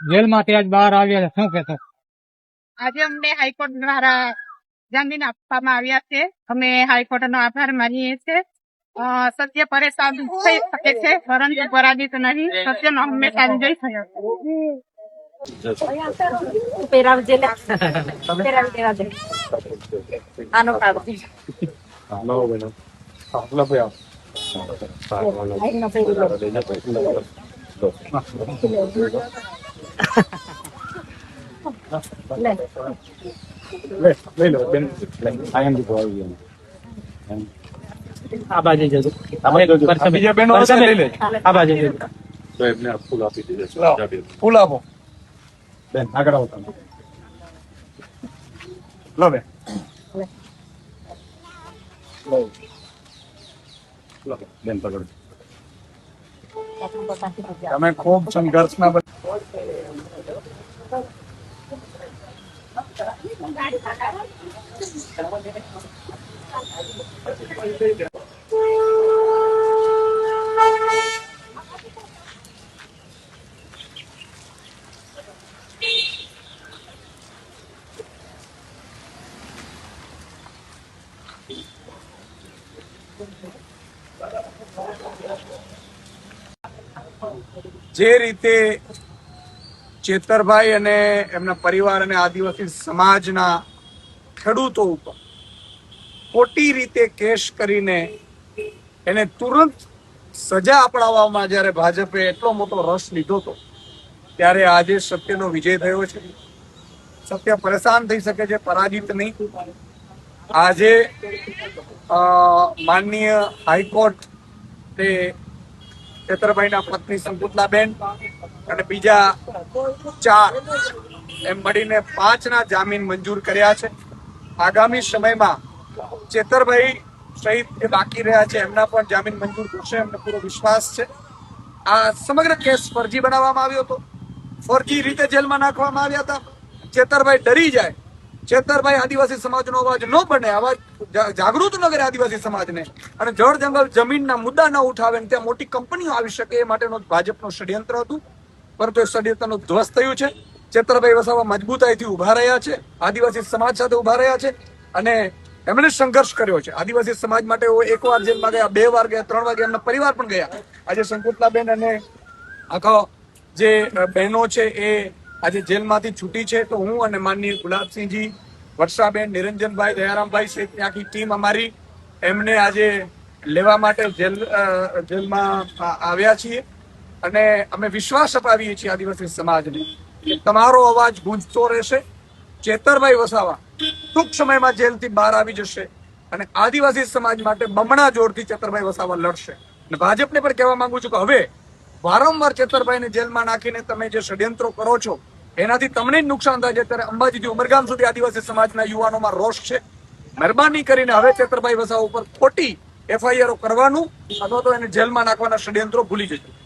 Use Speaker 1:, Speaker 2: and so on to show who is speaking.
Speaker 1: જેલમાંથી આજ બહાર આવ્યા છે, શું કહેશો?
Speaker 2: આજે અમને હાઈકોર્ટ દ્વારા જામીન આપવામાં આવ્યા છે. અમે હાઈકોર્ટનો આભાર માનીએ છીએ. સત્ય પરેશાન થઈ શકે છે, પરંતુ પરાજિત નહીં. સત્યનો હંમેશા વિજય થયો
Speaker 3: આ બાજુ જજો. બીજા બહેનો હશે લઈ લે. આ બાજુ જજો.
Speaker 4: તો એમને આ ફૂલ આપી દીધે છે.
Speaker 3: ફૂલ આપો બેન, આગળ આવો તમે. લો બેન. લો બેન, પકડો. તમે ખૂબ સંઘર્ષના જે રીતે ચેતરભાઈ અને એમના પરિવાર અને આદિવાસી સમાજના ખેડૂતો ઉપર ખોટી રીતે કેસ કરીને એને તુરંત સજા અપનાવવામાં જ્યારે ભાજપે એટલો મોટો રસ લીધો હતો, ત્યારે આજે સત્યનો વિજય થયો છે. સત્ય પરેશાન થઈ શકે છે, પરાજિત નહીં. આજે માનનીય હાઈકોર્ટ તે ચેતરભાઈના પત્ની સંકુતલાબેન અને બીજા 4 એમ મળીને 5ના જામીન મંજૂર કર્યા છે. આગામી સમયમાં ચેતરભાઈ સહિત જે બાકી રહ્યા છે એમના પણ જામીન મંજૂર થશે, એમને પૂરો વિશ્વાસ છે. આ સમગ્ર કેસ ફરજી બનાવવામાં આવ્યો હતો, ફરજી રીતે જેલમાં નાખવામાં આવ્યા હતા. ચેતરભાઈ ડરી જાય, ચેતરભાઈ આદિવાસી સમાજનો અવાજ ન બને, અવાજ જાગૃત ન કરે આદિવાસી સમાજને, અને જળ જંગલ જમીનના મુદ્દા ન ઉઠાવે ને ત્યાં મોટી કંપનીઓ આવી શકે એ માટેનો ભાજપનું ષડયંત્ર હતું. પરંતુ એ ષડયંત્રનું ધ્વસ્ત થયું છે. ચેતરભાઈ વસાવા મજબૂતાઈથી ઉભા રહ્યા છે, આદિવાસી સમાજ સાથે ઉભા રહ્યા છે અને એમણે સંઘર્ષ કર્યો છે. આદિવાસી સમાજ માટે 1 વાર જેલમાં ગયા, 2 વાર ગયા, 3 વાર ગયા, એમના પરિવાર પણ ગયા. આજે સંકુતલાબેન અને આખો જે બહેનો છે એ આજે જેલમાંથી છૂટી છે. તો હું અને માનનીય ગુલાબસિંહજી, વર્ષાબેન, નિરંજનભાઈ, દયારામભાઈ સહિત આખી ટીમ અમારી એમને આજે લેવા માટે જેલમાં આવ્યા છીએ. અને અમે વિશ્વાસ અપાવીએ છીએ આદિવાસી સમાજને કે તમારો અવાજ ગૂંજતો રહેશે. ચેતરભાઈ વસાવા ટૂંક સમયમાં જેલથી બહાર આવી જશે અને આદિવાસી સમાજ માટે બમણા જોરથી ચેતરભાઈ વસાવા લડશે. અને ભાજપને પણ કહેવા માંગુ છું કે હવે વારંવાર ચેતરભાઈને જેલમાં નાખીને તમે જે ષડયંત્રો કરો છો એનાથી તમને જ નુકસાન થાય છે. ત્યારે અંબાજીથી ઉમરગામ સુધી આદિવાસી સમાજના યુવાનોમાં રોષ છે. મહેરબાની કરીને હવે ચેતરભાઈ વસાવા ઉપર ખોટી FIR કરવાનું અથવા તો એને જેલમાં નાખવાના ષડયંત્રો ભૂલી જજો.